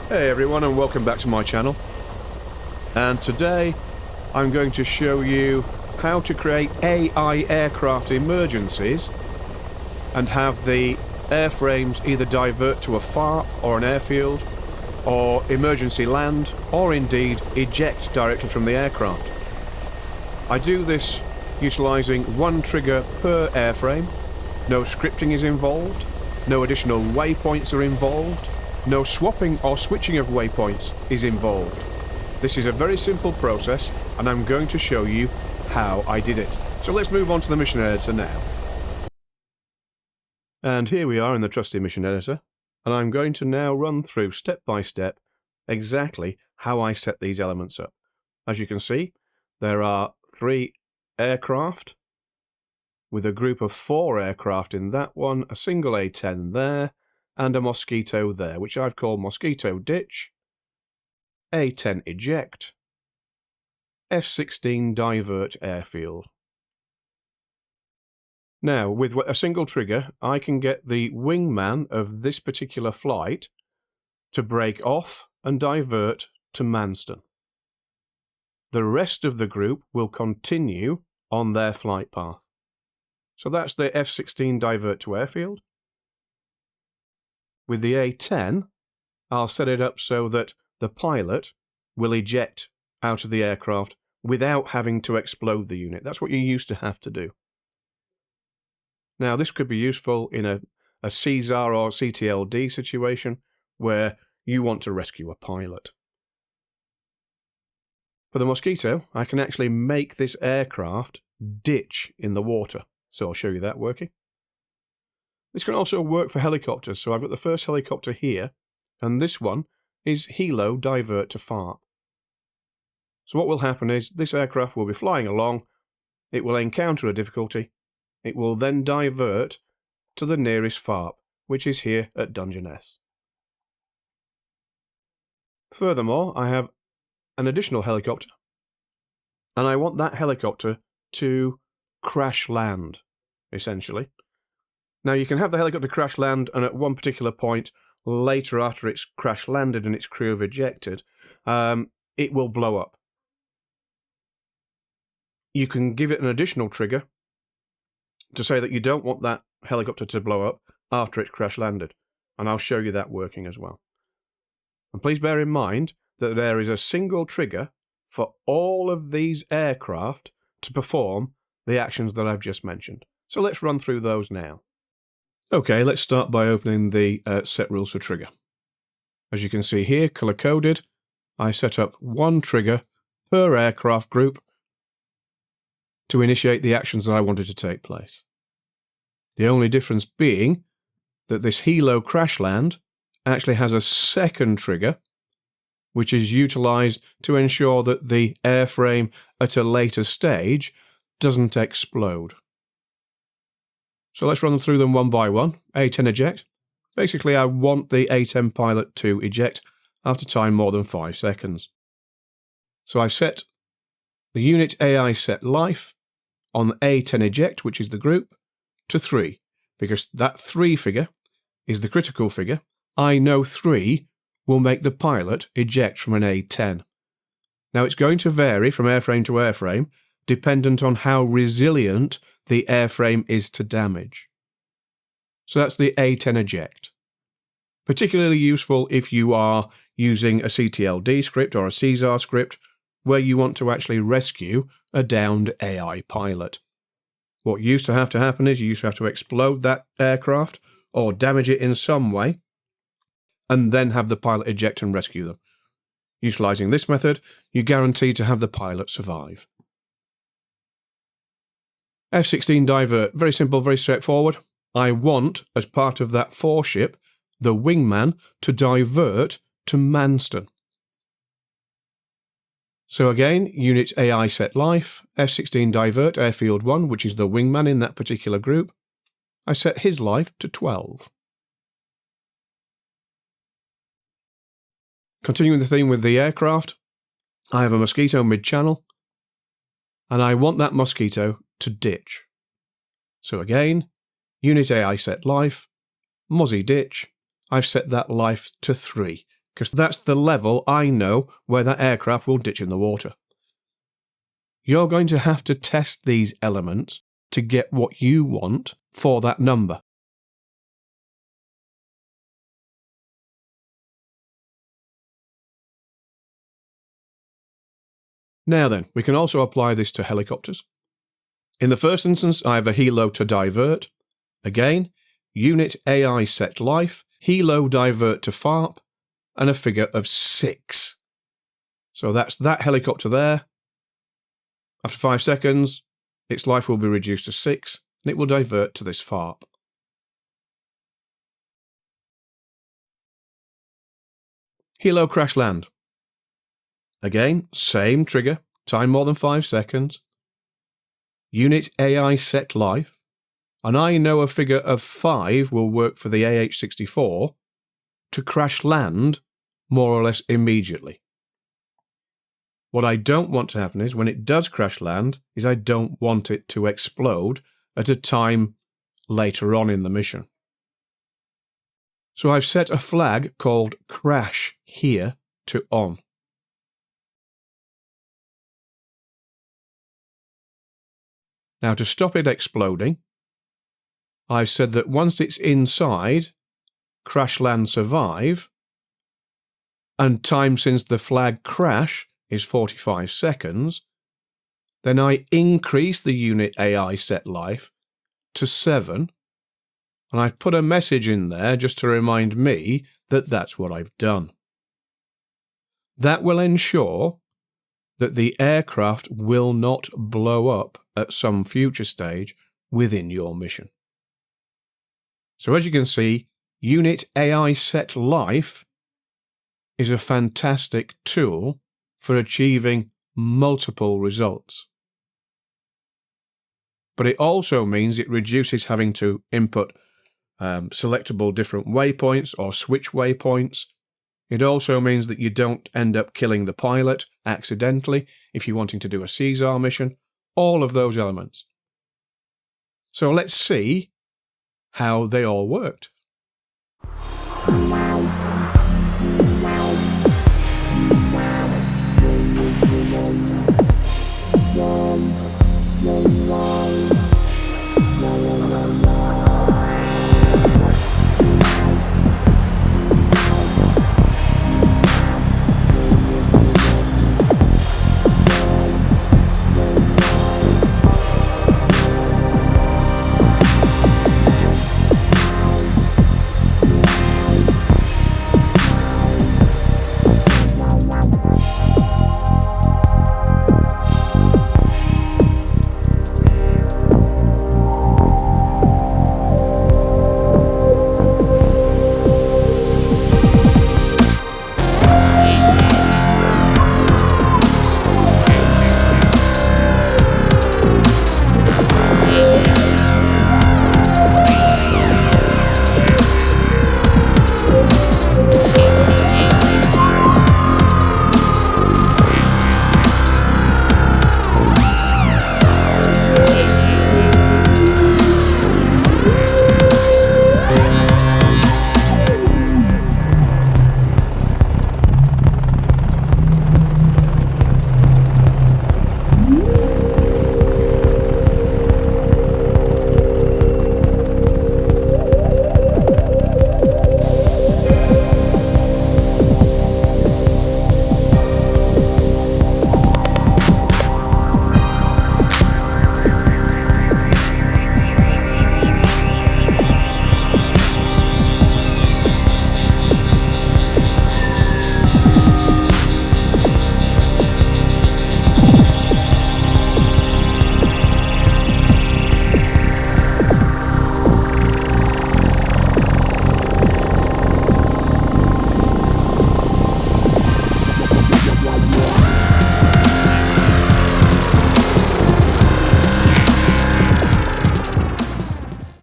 Hey everyone, and welcome back to my channel. And today I'm going to show you how to create AI aircraft emergencies and have the airframes either divert to a FARP or an airfield, or emergency land, or indeed eject directly from the aircraft. I do this utilising one trigger per airframe. No scripting is involved, no additional waypoints are involved, no swapping or switching of waypoints is involved. This is a very simple process, and I'm going to show you how I did it. So let's move on to the mission editor now. And here we are in the trusty mission editor, and I'm going to now run through step by step exactly how I set these elements up. As you can see, there are 3 aircraft with a group of 4 aircraft in that one, a single A-10 there, and a Mosquito there, which I've called Mosquito Ditch, A-10 Eject, F-16 Divert Airfield. Now, with a single trigger, I can get the wingman of this particular flight to break off and divert to Manston. The rest of the group will continue on their flight path. So that's the F-16 Divert to Airfield. With the A-10, I'll set it up so that the pilot will eject out of the aircraft without having to explode the unit. That's what you used to have to do. Now, this could be useful in a CSAR or CTLD situation where you want to rescue a pilot. For the Mosquito, I can actually make this aircraft ditch in the water. So I'll show you that working. This can also work for helicopters. So I've got the first helicopter here, and this one is Helo Divert to FARP. So what will happen is this aircraft will be flying along, it will encounter a difficulty, it will then divert to the nearest FARP, which is here at Dungeness. Furthermore, I have an additional helicopter, and I want that helicopter to crash land, essentially. Now, you can have the helicopter crash land, and at one particular point, later after it's crash landed and its crew have ejected, it will blow up. You can give it an additional trigger to say that you don't want that helicopter to blow up after it's crash landed, and I'll show you that working as well. And please bear in mind that there is a single trigger for all of these aircraft to perform the actions that I've just mentioned. So let's run through those now. Okay, let's start by opening the set rules for trigger. As you can see here, color-coded, I set up one trigger per aircraft group to initiate the actions that I wanted to take place. The only difference being that this Helo crash land actually has a second trigger, which is utilised to ensure that the airframe at a later stage doesn't explode. So let's run through them one by one. A-10 eject. Basically, I want the A-10 pilot to eject after time more than 5 seconds. So I've set the unit AI set life on A-10 eject, which is the group, to 3, because that 3 figure is the critical figure. I know 3 will make the pilot eject from an A-10. Now, it's going to vary from airframe to airframe, dependent on how resilient the airframe is to damage. So that's the A-10 eject. Particularly useful if you are using a CTLD script or a CSAR script where you want to actually rescue a downed AI pilot. What used to happen is you used to have to explode that aircraft or damage it in some way and then have the pilot eject and rescue them. Utilising this method, you guarantee to have the pilot survive. F-16 Divert, very simple, very straightforward. I want, as part of that 4-ship, the wingman to divert to Manston. So again, unit AI set life, F-16 Divert Airfield 1, which is the wingman in that particular group. I set his life to 12. Continuing the theme with the aircraft, I have a Mosquito mid-channel, and I want that Mosquito to ditch. So again, unit AI set life, Mozzie ditch, I've set that life to 3, because that's the level I know where that aircraft will ditch in the water. You're going to have to test these elements to get what you want for that number. Now then, we can also apply this to helicopters. In the first instance, I have a helo to divert. Again, unit AI set life, helo divert to FARP, and a figure of 6. So that's that helicopter there. After 5 seconds, its life will be reduced to 6, and it will divert to this FARP. Helo crash land. Again, same trigger, time more than 5 seconds. Unit AI set life, and I know a figure of 5 will work for the AH-64 to crash land more or less immediately. What I don't want to happen is when it does crash land, is I don't want it to explode at a time later on in the mission. So I've set a flag called crash here to on. Now to stop it exploding, I've said that once it's inside, crash land survive, and time since the flag crash is 45 seconds, then I increase the unit AI set life to 7, and I've put a message in there just to remind me that that's what I've done. That will ensure that the aircraft will not blow up at some future stage within your mission. So as you can see, unit AI set life is a fantastic tool for achieving multiple results. But it also means it reduces having to input selectable different waypoints or switch waypoints. It also means that you don't end up killing the pilot accidentally if you're wanting to do a CSAR mission, all of those elements. So let's see how they all worked.